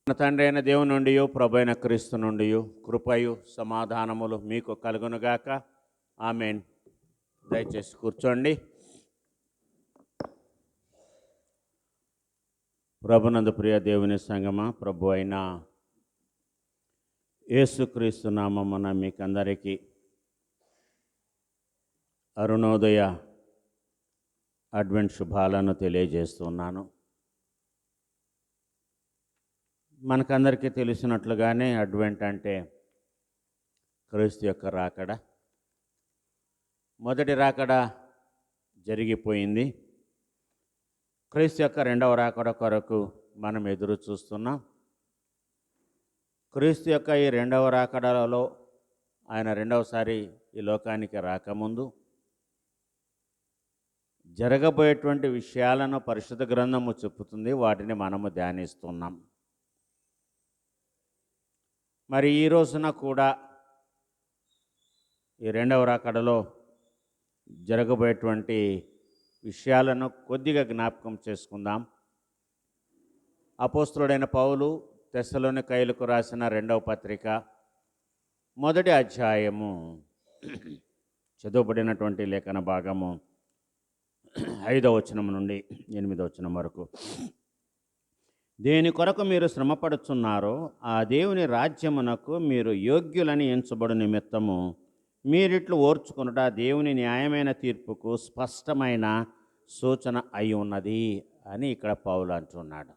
మన తండ్రి అయిన దేవుని నుండి ప్రభు అయిన క్రీస్తు నుండి కృపయు సమాధానములు మీకు కలుగునుగాక. ఆమేన్. దయచేసి కూర్చోండి. ప్రభునందు ప్రియ దేవుని సంగమా, ప్రభు అయిన యేసుక్రీస్తు నామమున మీకందరికీ అరుణోదయ అడ్వెంట్ శుభాలను తెలియజేస్తున్నాను. మనకందరికీ తెలిసినట్లుగానే అడ్వెంట్ అంటే క్రీస్తు యొక్క రాకడ. మొదటి రాకడ జరిగిపోయింది. క్రీస్తు యొక్క రెండవ రాకడ కొరకు మనం ఎదురు చూస్తున్నాం. క్రీస్తు యొక్క ఈ రెండవ రాకడలో ఆయన రెండవసారి ఈ లోకానికి రాకముందు జరగబోయేటువంటి విషయాలను పరిశుద్ధ గ్రంథము చెప్పుతుంది. వాటిని మనము ధ్యానిస్తున్నాం. మరి ఈ రోజున కూడా ఈ రెండవ రాకడలో జరగబోయేటువంటి విషయాలను కొద్దిగా జ్ఞాపకం చేసుకుందాం. అపోస్తలుడైన పౌలు తెస్సలోనికయులకు రాసిన రెండవ పత్రిక మొదటి అధ్యాయము చదువుబడినటువంటి లేఖన భాగము 5వ వచనం నుండి 8వ వచనం వరకు. దేని కొరకు మీరు శ్రమపడుచున్నారో ఆ దేవుని రాజ్యమునకు మీరు యోగ్యులని ఎంచబడు నిమిత్తము మీరిట్లు ఓర్చుకొనుట దేవుని న్యాయమైన తీర్పుకు స్పష్టమైన సూచన అయి ఉన్నది అని ఇక్కడ పౌలు అంటున్నాడు.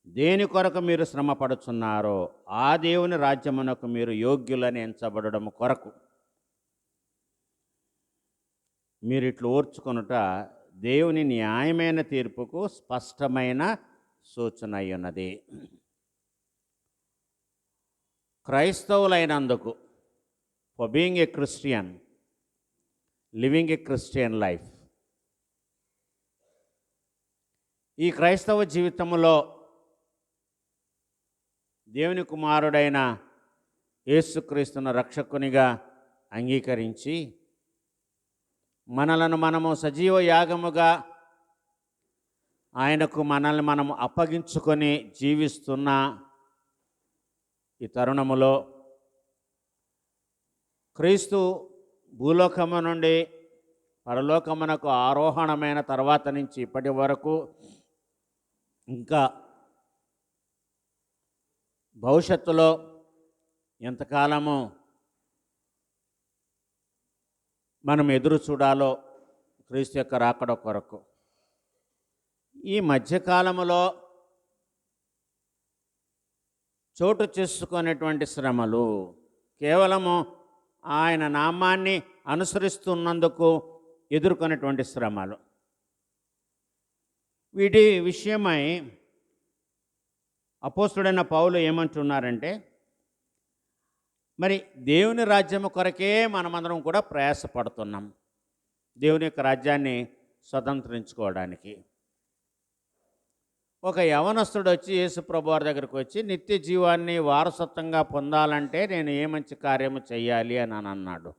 దేని కొరకు మీరు శ్రమపడుచున్నారో ఆ దేవుని రాజ్యమునకు మీరు యోగ్యులని ఎంచబడడం కొరకు మీరిట్లు ఓర్చుకొనుట దేవుని న్యాయమైన తీర్పుకు స్పష్టమైన సూచన అయ్యున్నది. క్రైస్తవులైనందుకు, for being a Christian, living a Christian life, ఈ క్రైస్తవ జీవితంలో దేవుని కుమారుడైన యేసుక్రీస్తును రక్షకునిగా అంగీకరించి మనలను మనము సజీవ యాగముగా ఆయనకు మనల్ని మనము అప్పగించుకొని జీవిస్తున్న ఈ తరుణములో క్రీస్తు భూలోకము నుండి పరలోకమునకు ఆరోహణమైన తర్వాత నుంచి ఇప్పటి వరకు ఇంకా భవిష్యత్తులో ఎంతకాలము మనం ఎదురు చూడాలో క్రీస్తు యొక్క రాకడ కొరకు. ఈ మధ్యకాలములో చోటు చేసుకునేటువంటి శ్రమలు కేవలము ఆయన నామాన్ని అనుసరిస్తున్నందుకు ఎదుర్కొనేటువంటి శ్రమలు, వీటి విషయమై అపోస్తలుడైన పౌలు ఏమంటున్నారంటే, మరి దేవుని రాజ్యము కొరకే మనమందరం కూడా ప్రయాసపడుతున్నాం, దేవుని యొక్క రాజ్యాన్ని స్వతంత్రించుకోవడానికి. ఒక యవనస్తుడు వచ్చి యేసు ప్రభు వారి దగ్గరికి వచ్చి నిత్య జీవాన్ని వారసత్వంగా పొందాలంటే నేను ఏ మంచి కార్యము చేయాలి అని అన్నాడు.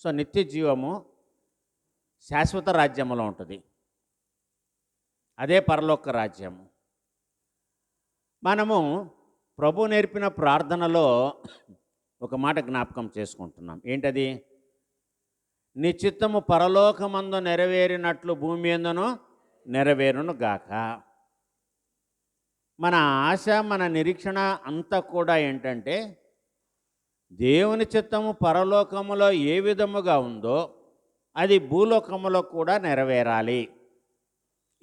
సో నిత్య జీవము శాశ్వత రాజ్యములో ఉంటుంది, అదే పరలోక రాజ్యము. మనము ప్రభు నేర్పిన ప్రార్థనలో ఒక మాట జ్ఞాపకం చేసుకుంటున్నాం. ఏంటది? నీ చిత్తము పరలోకమందు నెరవేరినట్లు భూమి యందును నెరవేరును గాక. మన ఆశ, మన నిరీక్షణ అంతా కూడా ఏంటంటే దేవుని చిత్తము పరలోకములో ఏ విధముగా ఉందో అది భూలోకములో కూడా నెరవేరాలి.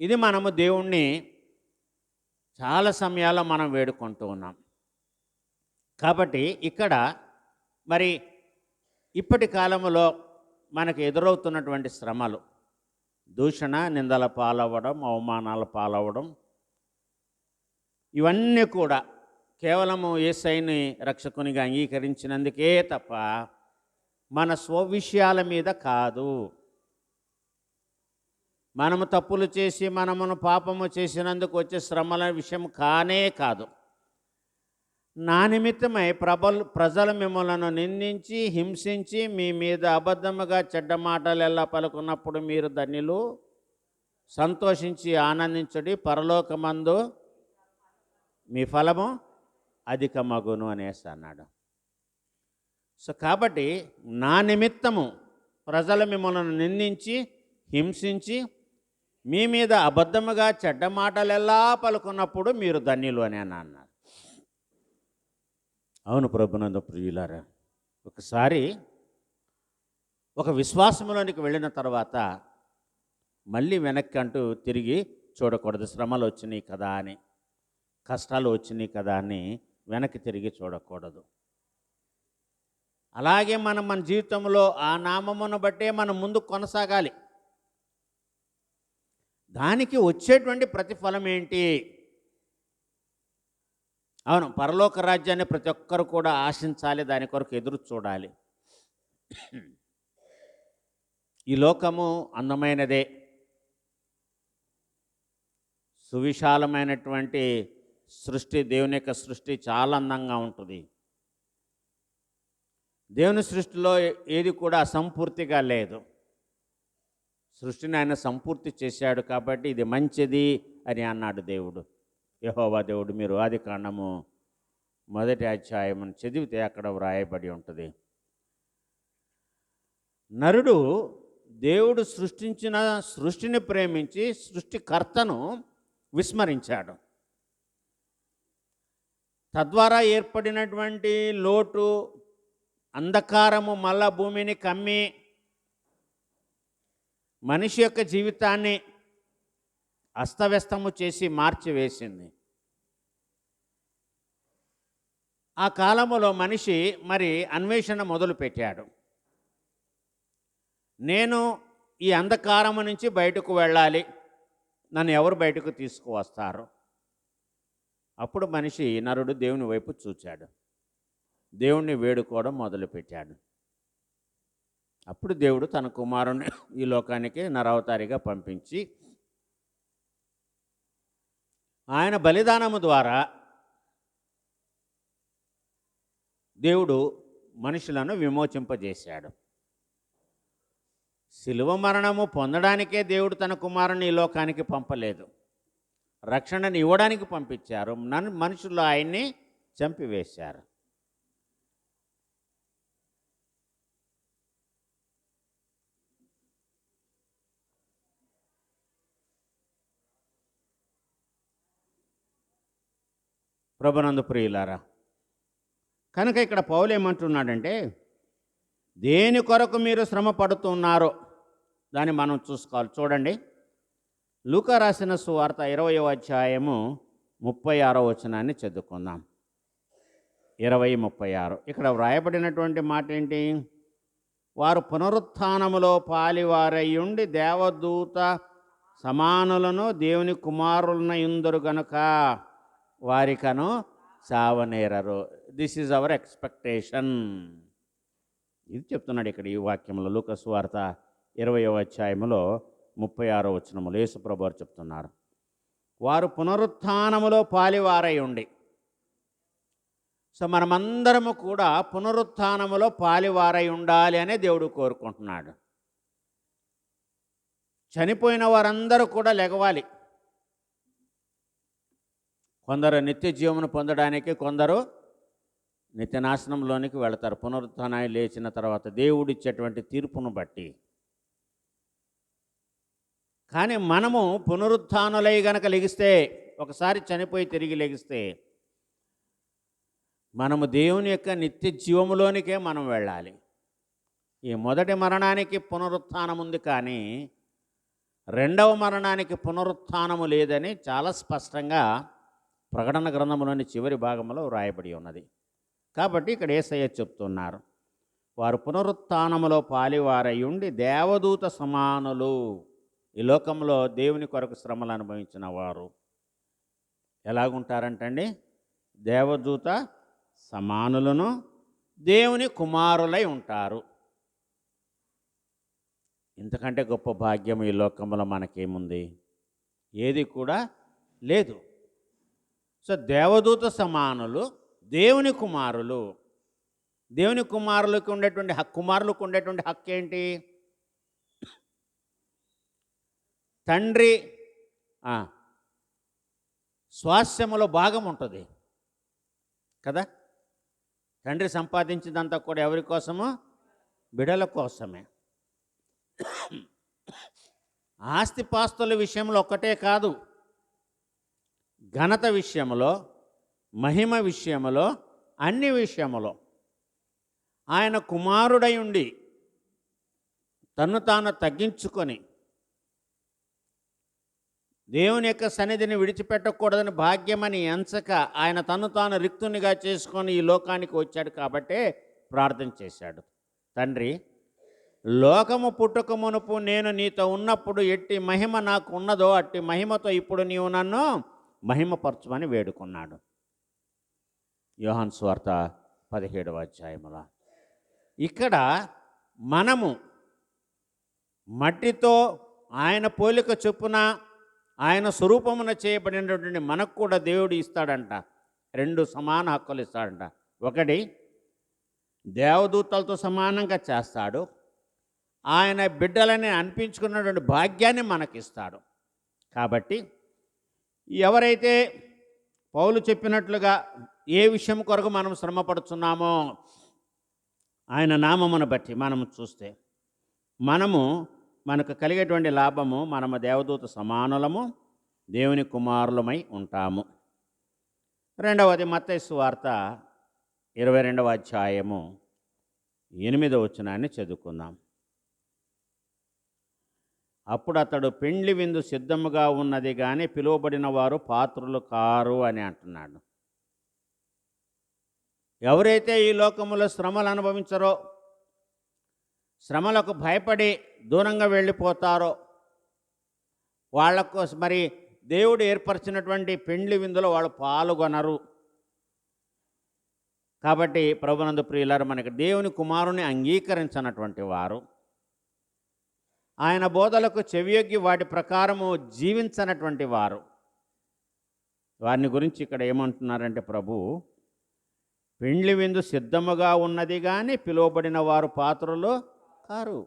ఇది మనము దేవుణ్ణి చాలా సమయాల్లో మనం వేడుకుంటూ ఉన్నాం. కాబట్టి ఇక్కడ మరి ఇప్పటి కాలంలో మనకు ఎదురవుతున్నటువంటి శ్రమలు, దూషణ, నిందల పాలవ్వడం, అవమానాల పాలవ్వడం, ఇవన్నీ కూడా కేవలము యేసయ్యని రక్షకునిగా అంగీకరించినందుకే తప్ప మన స్వవిషయాల మీద కాదు. మనము తప్పులు చేసి మనమును పాపము చేసినందుకు వచ్చే శ్రమల విషయం కానే కాదు. నా నిమిత్తమై ప్రజలు మిమ్మల్ని నిందించి హింసించి మీ మీద అబద్ధముగా చెడ్డ మాటలు ఎలా పలుకున్నప్పుడు మీరు ధన్యులు, సంతోషించి ఆనందించడి, పరలోకమందు మీ ఫలము అధికమగును అనేసి అన్నాడు. సో కాబట్టి నా నిమిత్తము ప్రజలు మిమ్మల్ని నిందించి హింసించి మీ మీద అబద్ధముగా చెడ్డ మాటలెల్లా పలుకున్నప్పుడు మీరు ధన్యులు అని అన్నారు. అవును ప్రభునందు ప్రియులారా, ఒకసారి ఒక విశ్వాసంలోనికి వెళ్ళిన తర్వాత మళ్ళీ వెనక్కి అంటూ తిరిగి చూడకూడదు. శ్రమలు వచ్చినాయి కదా అని, కష్టాలు వచ్చినాయి కదా అని వెనక్కి తిరిగి చూడకూడదు. అలాగే మనం మన జీవితంలో ఆ నామమును బట్టే మనం ముందు కొనసాగాలి. దానికి వచ్చేటువంటి ప్రతిఫలం ఏంటి? అవును, పరలోక రాజ్యాన్ని ప్రతి ఒక్కరు కూడా ఆశించాలి, దాని కొరకు ఎదురు చూడాలి. ఈ లోకము అందమైనదే, సువిశాలమైనటువంటి సృష్టి, దేవుని యొక్క సృష్టి చాలా అందంగా ఉంటుంది. దేవుని సృష్టిలో ఏది కూడా అసంపూర్తిగా లేదు. సృష్టిని ఆయన సంపూర్తి చేశాడు కాబట్టి ఇది మంచిది అని అన్నాడు దేవుడు, యెహోవా దేవుడు. మీరు ఆదికాండము 1వ అధ్యాయం చదివితే అక్కడ వ్రాయబడి ఉంటుంది. నరుడు దేవుడు సృష్టించిన సృష్టిని ప్రేమించి సృష్టికర్తను విస్మరించాడు. తద్వారా ఏర్పడినటువంటి లోటు, అంధకారము మళ్ళా భూమిని కమ్మి మనిషి యొక్క జీవితాన్ని అస్తవ్యస్తము చేసి మార్చివేసింది. ఆ కాలములో మనిషి మరి అన్వేషణ మొదలుపెట్టాడు. నేను ఈ అంధకారము నుంచి బయటకు వెళ్ళాలి, నన్ను ఎవరు బయటకు తీసుకువస్తారు? అప్పుడు మనిషి, నరుడు దేవుని వైపు చూచాడు, దేవుణ్ణి వేడుకోవడం మొదలుపెట్టాడు. అప్పుడు దేవుడు తన కుమారుని ఈ లోకానికి నరవతారిగా పంపించి ఆయన బలిదానము ద్వారా దేవుడు మనుషులను విమోచింపజేశాడు. శిలువ మరణము పొందడానికే దేవుడు తన కుమారుని ఈ లోకానికి పంపలేదు, రక్షణను ఇవ్వడానికి పంపించారు. మనుషులు ఆయన్ని చంపివేశారు. ప్రభునందు ప్రియులారా, కనుక ఇక్కడ పౌలు ఏమంటున్నాడంటే, దేని కొరకు మీరు శ్రమ పడుతున్నారో దాన్ని మనం చూసుకోవాలి. చూడండి, లూకా రాసిన సువార్త 20వ అధ్యాయము 36వ వచనాన్ని చదువుకుందాం. 20:36 ఇక్కడ వ్రాయబడినటువంటి మాట ఏంటి? వారు పునరుత్థానములో పాలివారయ్యుండి దేవదూత సమానులను దేవుని కుమారులనయుందురు గనుక వారికను చావనేరరు. This is our expectation. ఇది చెప్తున్నాడు ఇక్కడ ఈ వాక్యంలో. లూకా సువార్త 20వ అధ్యాయములో 36వ వచనములో యేసుప్రభు వారు చెప్తున్నారు, వారు పునరుత్థానములో పాలివారై ఉండి. సో మనమందరము కూడా పునరుత్థానములో పాలివారై ఉండాలి అనే దేవుడు కోరుకుంటున్నాడు. చనిపోయిన వారందరూ కూడా లెగవాలి. కొందరు నిత్య జీవమును పొందడానికి, కొందరు నిత్యనాశనంలోనికి వెళతారు పునరుత్థానాన్ని లేచిన తర్వాత దేవుడిచ్చేటువంటి తీర్పును బట్టి. కానీ మనము పునరుత్థానులై గనక లెగిస్తే, ఒకసారి చనిపోయి తిరిగి లెగిస్తే, మనము దేవుని యొక్క నిత్య జీవములోనికే మనం వెళ్ళాలి. ఈ మొదటి మరణానికి పునరుత్థానం ఉంది, కానీ రెండవ మరణానికి పునరుత్థానము లేదని చాలా స్పష్టంగా ప్రకటన గ్రంథంలోని చివరి భాగంలో వ్రాయబడి ఉన్నది. కాబట్టి ఇక్కడ యేసయ్య చెప్తున్నారు, వారు పునరుత్థానములో పాలివారయ్యుండి దేవదూత సమానులు. ఈ లోకంలో దేవుని కొరకు శ్రమలు అనుభవించిన వారు ఎలాగుంటారంటండి? దేవదూత సమానులను, దేవుని కుమారులై ఉంటారు. ఇంతకంటే గొప్ప భాగ్యం ఈ లోకంలో మనకేముంది? ఏది కూడా లేదు. సో దేవదూత సమానులు, దేవుని కుమారులు. దేవుని కుమారులకు ఉండేటువంటి కుమారులకు ఉండేటువంటి హక్కు ఏంటి? తండ్రి స్వాస్థ్యములో భాగం ఉంటుంది కదా. తండ్రి సంపాదించిందంతా కూడా ఎవరి కోసమో? బిడల కోసమే. ఆస్తిపాస్తుల విషయంలో ఒక్కటే కాదు, ఘనత విషయంలో, మహిమ విషయంలో, అన్ని విషయములో ఆయన కుమారుడై ఉండి తన్ను తాను తగ్గించుకొని దేవుని యొక్క సన్నిధిని విడిచిపెట్టకూడదని భాగ్యమని ఎంచక ఆయన తన్ను తాను రిక్తునిగా చేసుకొని ఈ లోకానికి వచ్చాడు. కాబట్టే ప్రార్థన చేశాడు, తండ్రి, లోకము పుట్టుక మునుపు నేను నీతో ఉన్నప్పుడు ఎట్టి మహిమ నాకు ఉన్నదో అట్టి మహిమతో ఇప్పుడు నీవు నన్ను మహిమపరచమని వేడుకున్నాడు. యోహాను సువార్త 17వ అధ్యాయములో. ఇక్కడ మనము మట్టితో ఆయన పోలిక చొప్పున ఆయన స్వరూపమున చేయబడినటువంటి మనకు కూడా దేవుడు ఇస్తాడంట, 2 సమాన హక్కులు ఇస్తాడంట. ఒకటి, దేవదూతలతో సమానంగా చేస్తాడు, ఆయన బిడ్డలని అనిపించుకున్నటువంటి భాగ్యాన్ని మనకిస్తాడు. కాబట్టి ఎవరైతే పౌలు చెప్పినట్లుగా ఏ విషయం కొరకు మనం శ్రమపడుతున్నామో ఆయన నామమును బట్టి మనము చూస్తే మనకు కలిగేటువంటి లాభము, మనము దేవదూత సమానులము, దేవుని కుమారులమై ఉంటాము. రెండవది, మత్తయి సువార్త 22వ అధ్యాయము 8వ వచనాన్ని చదువుకుందాం. అప్పుడు అతడు, పెండ్లి విందు సిద్ధముగా ఉన్నది కానీ పిలువబడిన వారు పాత్రులు కారు అని అంటున్నాడు. ఎవరైతే ఈ లోకములో శ్రమలు అనుభవించరో, శ్రమలకు భయపడి దూరంగా వెళ్ళిపోతారో వాళ్లకు మరి దేవుడు ఏర్పరిచినటువంటి పెండ్లి విందులో వాళ్ళు పాల్గొనరు. కాబట్టి ప్రభునందు ప్రియులారు, మనకి దేవుని కుమారుని అంగీకరించినటువంటి వారు, ఆయన బోధలకు చెవియొగ్గి వాటి ప్రకారము జీవించనటువంటి వారు, వారిని గురించి ఇక్కడ ఏమంటున్నారంటే, ప్రభు, పెండ్లి విందు సిద్ధముగా ఉన్నది కానీ పిలువబడిన వారు పాత్రలు కారు.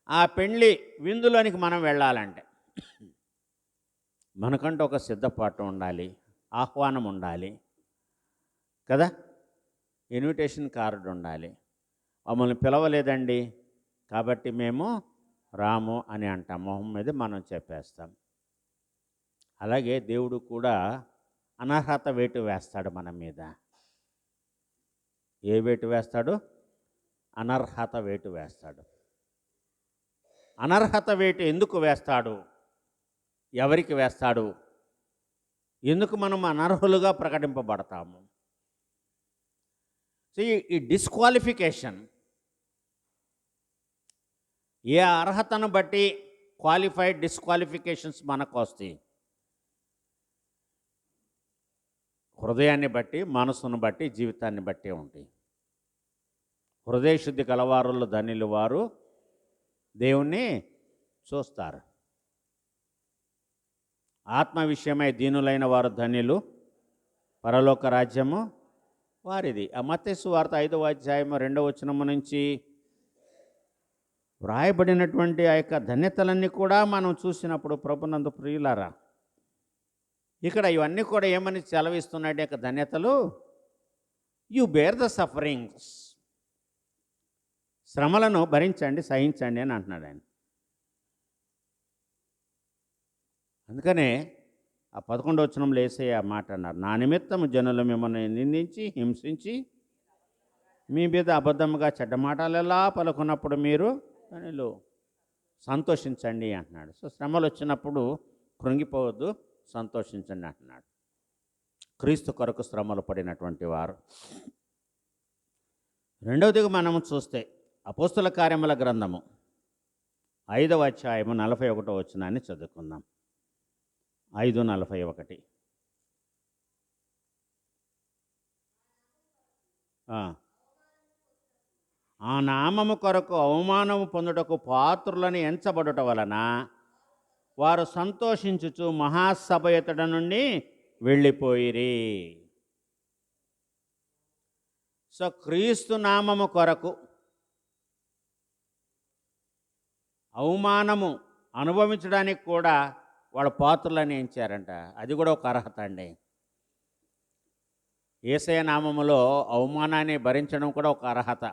ఆ పెండ్లి విందులోనికి మనం వెళ్ళాలంటే మనకంటూ ఒక సిద్ధపాటు ఉండాలి, ఆహ్వానం ఉండాలి కదా, ఇన్విటేషన్ కార్డు ఉండాలి. మమ్మల్ని పిలవలేదండి కాబట్టి మేము రాము అని అంటాం, మొహం మీద మనం చెప్పేస్తాం. అలాగే దేవుడు కూడా అనర్హత వేటు వేస్తాడు మన మీద. ఏ వేటు వేస్తాడు? అనర్హత వేటు వేస్తాడు. అనర్హత వేటు ఎందుకు వేస్తాడు? ఎవరికి వేస్తాడు? ఎందుకు మనం అనర్హులుగా ప్రకటింపబడతాము? సో ఈ డిస్క్వాలిఫికేషన్, ఏ అర్హతను బట్టి క్వాలిఫైడ్ డిస్క్వాలిఫికేషన్స్ మనకు వస్తాయి? హృదయాన్ని బట్టి, మనసును బట్టి, జీవితాన్ని బట్టి ఉంటాయి. హృదయ శుద్ధి కలవారులు ధన్యులు, వారు దేవుణ్ణి చూస్తారు. ఆత్మ విషయమై దీనులైన వారు ధన్యులు, పరలోక రాజ్యము వారిది. ఆ మత్తయి సువార్త 5వ అధ్యాయము 2వ వచనము నుంచి వ్రాయబడినటువంటి ఆ యొక్క ధన్యతలన్నీ కూడా మనం చూసినప్పుడు ప్రభునందు ప్రియులారా, ఇక్కడ ఇవన్నీ కూడా ఏమని సెలవిస్తున్నాడు యొక్క ధన్యతలు? యు బేర్ ద సఫరింగ్స్, శ్రమలను భరించండి, సహించండి అని అంటున్నాడు ఆయన. అందుకనే ఆ 11వ వచనంలో యేసయ్య ఆ మాట అన్నారు, నా నిమిత్తము జనులు మిమ్మల్ని నిందించి హింసించి మీ మీద అబద్ధముగా చెడ్డ మాటలు ఎలా పలుకున్నప్పుడు మీరు దానిలో సంతోషించండి అంటున్నాడు. సో శ్రమలు వచ్చినప్పుడు కృంగిపోవద్దు, సంతోషించండి అంటున్నాడు. క్రీస్తు కొరకు శ్రమలు పడినటువంటి వారు. రెండవదిగా మనము చూస్తే అపోస్తుల కార్యముల గ్రంథము 5వ అధ్యాయము 41వ వచనాన్ని చదువుకుందాం. 5:41. ఆ నామము కొరకు అవమానము పొందుటకు పాత్రులను ఎంచబడుట వలన వారు సంతోషించుచు మహాసభ ఎదుట నుండి వెళ్ళిపోయిరి. సో క్రీస్తు నామము కొరకు అవమానము అనుభవించడానికి కూడా వాళ్ళ పాత్రలని ఎంచారంట. అది కూడా ఒక అర్హత అండి. యేసయ్య నామములో అవమానాన్ని భరించడం కూడా ఒక అర్హత.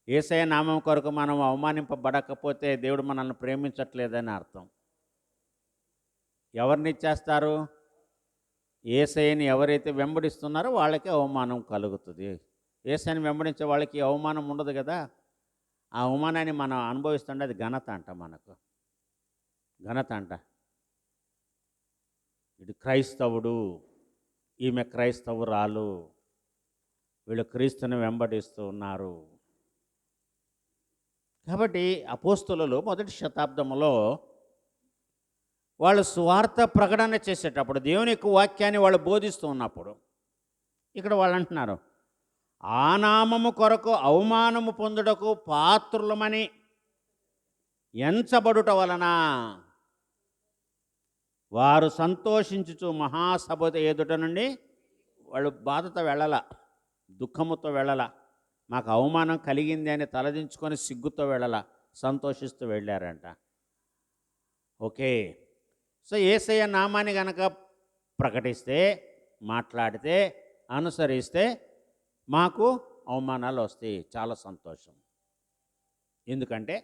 యేసయ్య నామం కొరకు మనం అవమానింపబడకపోతే దేవుడు మనల్ని ప్రేమించట్లేదని అర్థం. ఎవరిని ఇచ్చేస్తారు? యేసయ్యని ఎవరైతే వెంబడిస్తున్నారో వాళ్ళకి అవమానం కలుగుతుంది. యేసయ్యని వెంబడించే వాళ్ళకి అవమానం ఉండదు కదా. ఆ అవమానాన్ని మనం అనుభవిస్తుంటే అది ఘనత అంట. మనకు ఘనత అంట. ఇది క్రైస్తవుడు, ఈమె క్రైస్తవురాలు, వీళ్ళు క్రీస్తుని వెంబడిస్తూ ఉన్నారు. కాబట్టి అపోస్తలులు మొదటి శతాబ్దంలో వాళ్ళు సువార్త ప్రకటన చేసేటప్పుడు, దేవుని యొక్క వాక్యాన్ని వాళ్ళు బోధిస్తూ ఉన్నప్పుడు, ఇక్కడ వాళ్ళు అంటున్నారు, ఆ నామము కొరకు అవమానము పొందుటకు పాత్రులమని ఎంచబడుట వలన వారు సంతోషించుచు మహాసభ ఎదుట నుండి వాళ్ళు బాధతో వెళ్ళాల, దుఃఖముతో వెళ్ళాల, మాకు అవమానం కలిగింది అని తలదించుకొని సిగ్గుతో వెళ్ళాల, సంతోషిస్తూ వెళ్ళారంట. ఓకే. సో యేసయ్య నామాన్ని కనుక ప్రకటిస్తే, మాట్లాడితే, అనుసరిస్తే మాకు అవమానాలు వస్తాయి. చాలా సంతోషం. ఎందుకంటే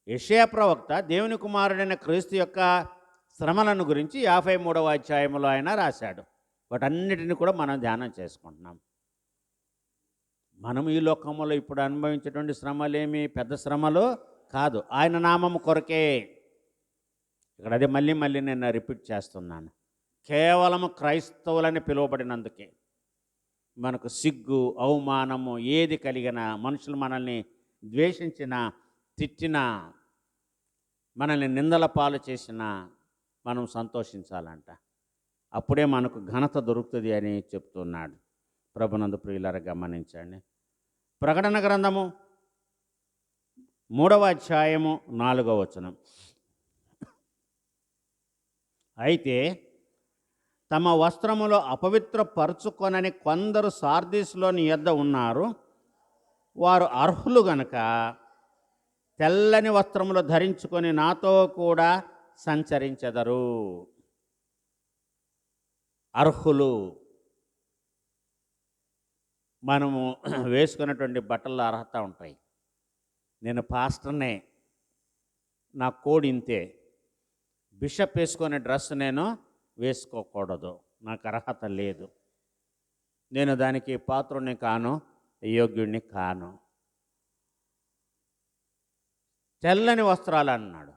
యెషయా ప్రవక్త దేవుని కుమారుడైన క్రీస్తు యొక్క శ్రమలను గురించి 53వ అధ్యాయంలో ఆయన రాశాడు. వాటన్నిటిని కూడా మనం ధ్యానం చేసుకుంటున్నాం. మనం ఈ లోకంలో ఇప్పుడు అనుభవించేటువంటి శ్రమలేమి పెద్ద శ్రమలు కాదు, ఆయన నామము కొరకే. ఇక్కడ అదే మళ్ళీ మళ్ళీ నేను రిపీట్ చేస్తున్నాను. కేవలము క్రైస్తవులని పిలువబడినందుకే మనకు సిగ్గు, అవమానము ఏది కలిగినా, మనుషులు మనల్ని ద్వేషించినా, తిట్టినా, మనల్ని నిందల పాలు చేసినా మనం సంతోషించాలంట. అప్పుడే మనకు ఘనత దొరుకుతుంది అని చెప్తున్నాడు. ప్రభునందు ప్రియులారా గమనించండి. ప్రకటన గ్రంథము 3వ అధ్యాయము 4వ వచనం. అయితే తమ వస్త్రములో అపవిత్రపరచుకొనని కొందరు సార్దీసులోని యొద్ద ఉన్నారు. వారు అర్హులు గనుక తెల్లని వస్త్రములు ధరించుకొని నాతో కూడా సంచరించెదరు. అర్హులు. మనము వేసుకున్నటువంటి బట్టల్లో అర్హత ఉంటాయి. నేను పాస్టర్నే, నా కోడ్ ఇంతే, బిషప్ వేసుకునే డ్రెస్ నేను వేసుకోకూడదు, నాకు అర్హత లేదు, నేను దానికి పాత్రుని కాను, యోగ్యుడిని కాను. తెల్లని వస్త్రాలు అన్నాడు.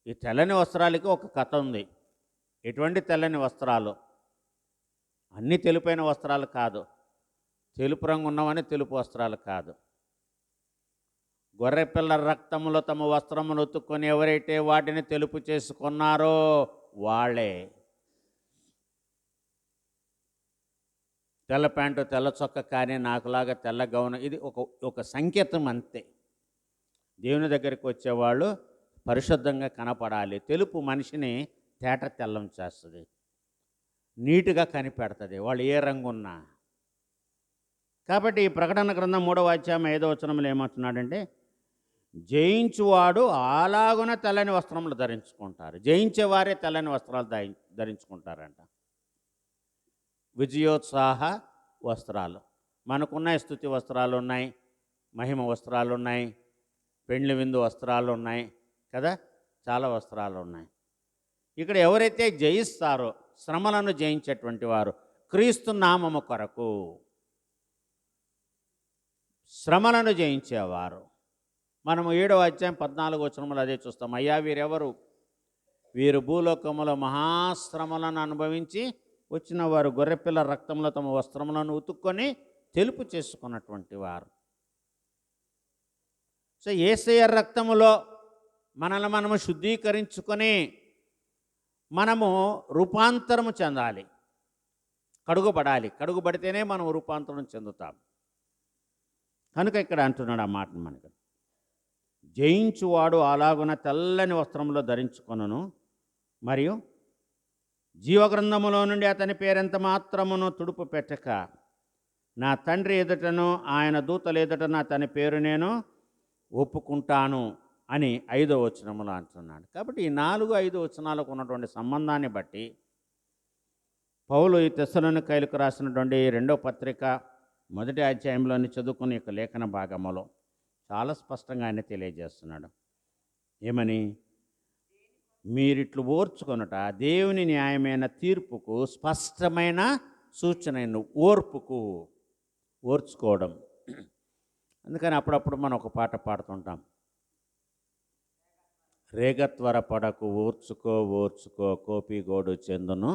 ఈ తెల్లని వస్త్రాలకి ఒక కథ ఉంది. ఎటువంటి తెల్లని వస్త్రాలు? అన్నీ తెలుపైన వస్త్రాలు కాదు, తెలుపు రంగు ఉన్నవని తెలుపు వస్త్రాలు కాదు. గొర్రెపిల్ల రక్తములో తమ వస్త్రమును ఉతుక్కొని ఎవరైతే వాటిని తెలుపు చేసుకున్నారో వాళ్ళే. తెల్ల ప్యాంటు, తెల్ల చొక్క కానీ నాకులాగా తెల్ల గౌను, ఇది ఒక సంకేతం అంతే. దేవుని దగ్గరికి వచ్చేవాళ్ళు పరిశుద్ధంగా కనపడాలి. తెలుపు మనిషిని తేట తెల్లం చేస్తుంది, నీటుగా కనిపెడుతుంది, వాళ్ళు ఏ రంగు ఉన్నా. కాబట్టి ఈ ప్రకటన గ్రంథం 3వ అధ్యాయం 5వ వచనంలో ఏమంటున్నాడంటే, జయించువాడు అలాగున తెల్లని వస్త్రములు ధరించుకుంటారు. జయించేవారే తెల్లని వస్త్రాలు ధరించుకుంటారంట. విజయోత్సాహ వస్త్రాలు మనకున్నాయి. స్తుతి వస్త్రాలు ఉన్నాయి, మహిమ వస్త్రాలు ఉన్నాయి, పెండ్లి విందు వస్త్రాలు ఉన్నాయి కదా, చాలా వస్త్రాలు ఉన్నాయి. ఇక్కడ ఎవరైతే జయిస్తారో, శ్రమలను జయించేటువంటి వారు, క్రీస్తు నామము కొరకు శ్రమలను జయించేవారు. మనము 7వ అధ్యాయం 14వ వచనంలో అదే చూస్తాం. అయ్యా వీరెవరు? వీరు భూలోకములో మహాశ్రమలను అనుభవించి వచ్చిన వారు, గొర్రెపిల్ల రక్తంలో తమ వస్త్రములను ఉతుక్కొని తెలుపు చేసుకున్నటువంటి వారు. సో యేసయ్య రక్తములో మనల్ని మనము శుద్ధీకరించుకొని మనము రూపాంతరము చెందాలి, కడుగుబడాలి. కడుగుబడితేనే మనం రూపాంతరం చెందుతాం. కనుక ఇక్కడ అంటున్నాడు ఆ మాటను మనకు. జయించువాడు అలాగున తెల్లని వస్త్రంలో ధరించుకొనును, మరియు జీవగ్రంథములో నుండి అతని పేరెంత మాత్రమును తుడుపు పెట్టక, నా తండ్రి ఎదుటను ఆయన దూతలు ఎదుటను అతని పేరు నేను ఒప్పుకుంటాను అని 5వ వచనంలో అంటున్నాడు. కాబట్టి ఈ 4, 5 వచనాలకు ఉన్నటువంటి సంబంధాన్ని బట్టి పౌలు ఈ తెస్సలోనికైలకు రాసినటువంటి 2వ పత్రిక 1వ అధ్యాయంలోని చదువుకునే యొక్క లేఖన భాగములో చాలా స్పష్టంగా ఆయన తెలియజేస్తున్నాడు. ఏమని? మీరిట్లు ఓర్చుకొనుట దేవుని న్యాయమైన తీర్పుకు స్పష్టమైన సూచన. ఓర్పుకు, ఓర్చుకోవడం. అందుకని అప్పుడప్పుడు మనం ఒక పాట పాడుతుంటాం. రేగత్వరపడకు ఓర్చుకో ఓర్చుకో కోపిగోడు చెందును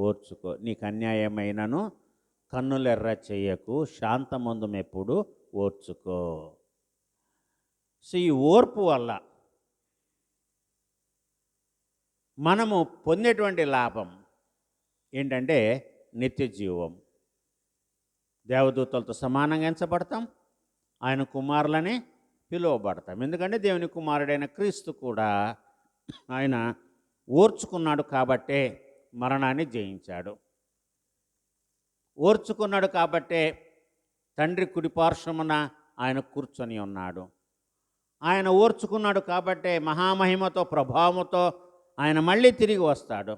ఓర్చుకో, నీకు అన్యాయమైనను కన్నులెర్ర చెయ్యకు శాంతమందుమెప్పుడు ఓర్చుకో. సో ఈ ఓర్పు వల్ల మనము పొందేటువంటి లాభం ఏంటంటే నిత్య జీవం. దేవదూతలతో సమానంగా ఎంచబడతాం, ఆయన కుమారులని పిలువబడతాం. ఎందుకంటే దేవుని కుమారుడైన క్రీస్తు కూడా ఆయన ఓర్చుకున్నాడు కాబట్టే మరణాన్ని జయించాడు. ఓర్చుకున్నాడు కాబట్టే తండ్రి కుడిపార్శ్వమున ఆయన కూర్చొని ఉన్నాడు. ఆయన ఓర్చుకున్నాడు కాబట్టే మహామహిమతో ప్రభావముతో ఆయన మళ్ళీ తిరిగి వస్తాడు.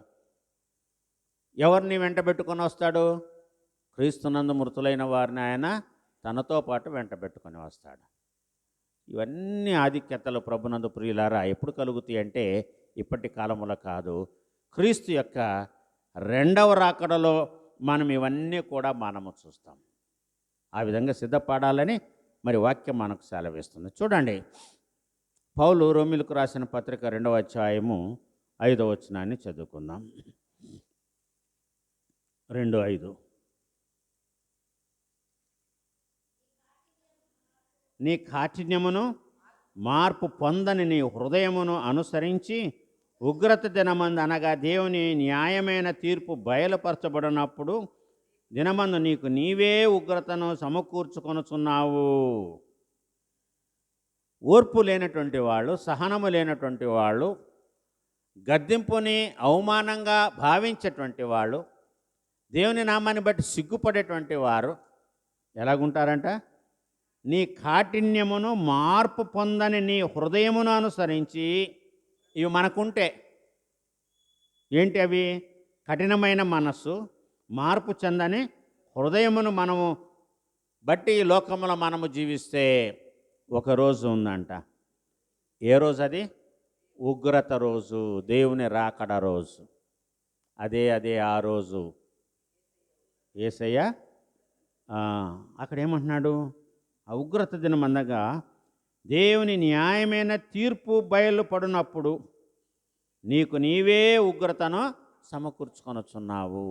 ఎవరిని వెంటబెట్టుకొని వస్తాడు? క్రీస్తునందు మృతులైన వారిని ఆయన తనతో పాటు వెంటబెట్టుకొని వస్తాడు. ఇవన్నీ ఆధిక్యతలు ప్రభునందు ప్రియులారా ఎప్పుడు కలుగుతాయి అంటే ఇప్పటి కాలములో కాదు, క్రీస్తు యొక్క 2వ రాకడలో మనం ఇవన్నీ కూడా మనము చూస్తాం. ఆ విధంగా సిద్ధపడాలని మరి వాక్యం మనకు సెలవిస్తుంది. చూడండి, పౌలు రోమీయులకు రాసిన పత్రిక 2వ అధ్యాయము 5వ వచనాన్ని చదువుకుందాం. 2:5. నీ కాఠిన్యమును మార్పు పొందని నీ హృదయమును అనుసరించి ఉగ్రత దినమందు అనగా దేవుని న్యాయమైన తీర్పు బయలుపరచబడినప్పుడు దినమందు నీకు నీవే ఉగ్రతను సమకూర్చుకొనుచున్నావు. ఓర్పు లేనటువంటి వాళ్ళు, సహనము లేనటువంటి వాళ్ళు, గద్దింపుని అవమానంగా భావించేటువంటి వాళ్ళు, దేవుని నామాన్ని బట్టి సిగ్గుపడేటువంటి వారు ఎలాగుంటారంట? నీ కాఠిన్యమును మార్పు పొందని నీ హృదయమును అనుసరించి. ఇవి మనకుంటే ఏంటి అవి? కఠినమైన మనస్సు, మార్పు చెందని హృదయమును మనము బట్టి ఈ లోకంలో మనము జీవిస్తే ఒకరోజు ఉందంట. ఏ రోజు అది? ఉగ్రత రోజు, దేవుని రాకడ రోజు. అదే ఆ రోజు యేసయ్య అక్కడ ఏమంటున్నాడు? ఆ ఉగ్రత దినం అనగా దేవుని న్యాయమైన తీర్పు బయలుపడినప్పుడు నీకు నీవే ఉగ్రతను సమకూర్చుకొనుచున్నావు.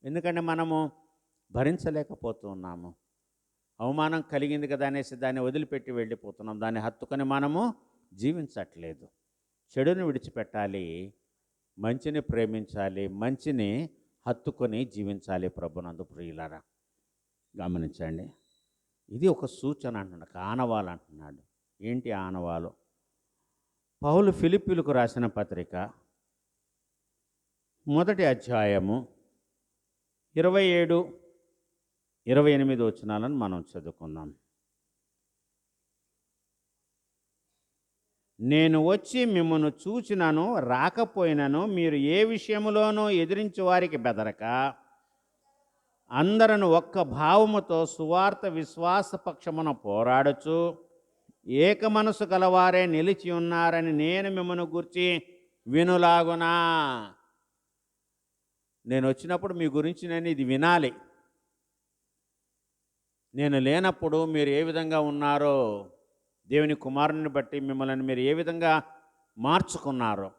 ఎందుకంటే మనము భరించలేకపోతున్నాము. అవమానం కలిగింది కదా అనేసి దాన్ని వదిలిపెట్టి వెళ్ళిపోతున్నాం. దాన్ని హత్తుకొని మనము జీవించట్లేదు. చెడుని విడిచిపెట్టాలి, మంచిని ప్రేమించాలి, మంచిని హత్తుకొని జీవించాలి. ప్రభునందు ప్రియులారా గమనించండి. ఇది ఒక సూచన అంటున్నాడు, ఆనవాలు అంటున్నాడు. ఏంటి ఆనవాలు? పౌలు ఫిలిప్పీలకు రాసిన పత్రిక 1వ అధ్యాయము 27, 28 వచనాలను మనం చదువుకుందాం. నేను వచ్చి మిమ్మల్ని చూచినను రాకపోయినను మీరు ఏ విషయములోనూ ఎదిరించి వారికి బెదరక అందరను ఒక్క భావముతో సువార్త విశ్వాస పక్షమున పోరాడుచు ఏక మనసు గలవారే నిలిచి ఉన్నారని నేను మిమ్మల్ని గురించి వినులాగునా. నేను వచ్చినప్పుడు మీ గురించి నేను ఇది వినాలి. నేను లేనప్పుడు మీరు ఏ విధంగా ఉన్నారో, దేవుని కుమారుని బట్టి మిమ్మల్ని మీరు ఏ విధంగా మార్చుకున్నారో,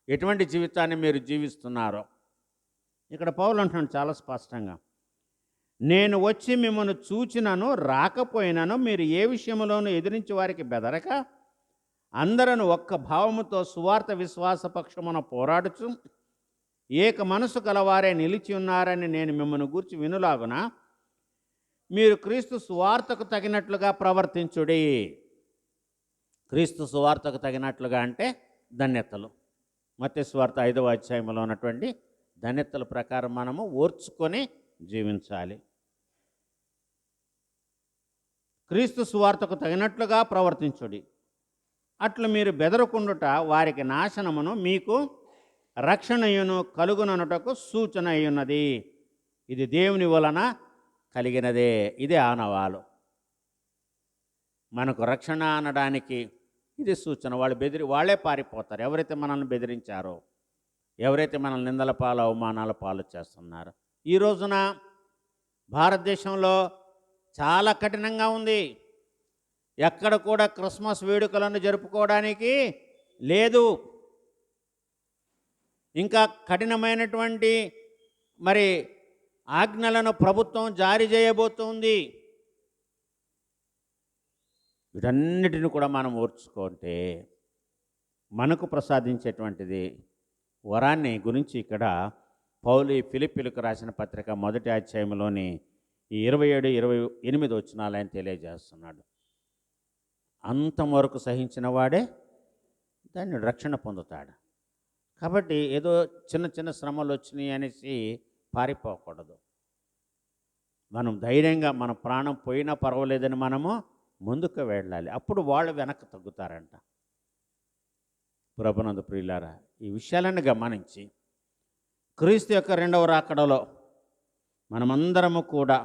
ఎటువంటి జీవితాన్ని మీరు జీవిస్తున్నారో ఇక్కడ పౌలు అంటున్నాడు చాలా స్పష్టంగా. నేను వచ్చి మిమ్మల్ని చూచినను రాకపోయినను మీరు ఏ విషయంలోనూ ఎదిరించి వారికి బెదరక అందరను ఒక్క భావముతో సువార్త విశ్వాస పక్షమున పోరాడుచు ఏక మనసు గలవారే నిలిచి ఉన్నారని నేను మిమ్మల్ని గూర్చి వినులాగున మీరు క్రీస్తు సువార్తకు తగినట్లుగా ప్రవర్తించుడి. క్రీస్తు సువార్తకు తగినట్లుగా అంటే ధన్యతలు. మత్తయి సువార్త 5వ అధ్యాయంలో ఉన్నటువంటి ధన్యతల ప్రకారం మనము ఓర్చుకొని జీవించాలి. క్రీస్తు సువార్తకు తగినట్లుగా ప్రవర్తించుడి. అట్లు మీరు బెదరకుండుట వారికి నాశనమును మీకు రక్షణయును కలుగుననుటకు సూచన అయ్యున్నది. ఇది దేవుని వలన కలిగినదే. ఇదే ఆనవాలు. మనకు రక్షణ అనడానికి ఇది సూచన. వాళ్ళే పారిపోతారు. ఎవరైతే మనల్ని బెదిరించారో, ఎవరైతే మనల్ని నిందల పాలు అవమానాల పాలు చేస్తున్నారో. ఈ రోజున భారతదేశంలో చాలా కఠినంగా ఉంది. ఎక్కడ కూడా క్రిస్మస్ వేడుకలను జరుపుకోవడానికి లేదు. ఇంకా కఠినమైనటువంటి ఆజ్ఞలను ప్రభుత్వం జారీ చేయబోతుంది. వీటన్నిటిని కూడా మనం ఓర్చుకుంటే మనకు ప్రసాదించేటువంటిది వరాన్ని గురించి ఇక్కడ పౌలు ఫిలిప్పీలకు రాసిన పత్రిక 1వ అధ్యాయంలోని ఈ 27, 28 వచనాలు ఆయన తెలియజేస్తున్నాడు. అంతవరకు సహించిన వాడే దాన్ని రక్షణ పొందుతాడు. కాబట్టి ఏదో చిన్న చిన్న శ్రమలు వచ్చినాయి అనేసి పారిపోకూడదు. మనం ధైర్యంగా మన ప్రాణం పోయినా పర్వాలేదని మనము ముందుకు వెళ్ళాలి. అప్పుడు వాళ్ళు వెనక్కి తగ్గుతారంట. ప్రభునందు ప్రియులారా, ఈ విషయాలను గమనించి క్రీస్తు యొక్క రెండవ రాకడలో మనమందరము కూడా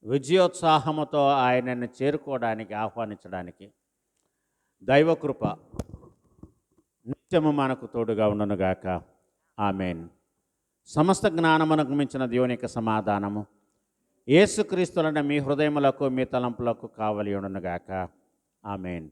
విజయోత్సాహముతో ఆయనను చేరుకోవడానికి ఆహ్వానించడానికి దైవకృప నిత్యము మనకు తోడుగా ఉండునుగాక. ఆమేన్. సమస్త జ్ఞానమునకు మించిన దేవుని యొక్క సమాధానము యేసుక్రీస్తులైన మీ హృదయములకు మీ తలంపులకు కావలి ఉండునుగాక. ఆమేన్.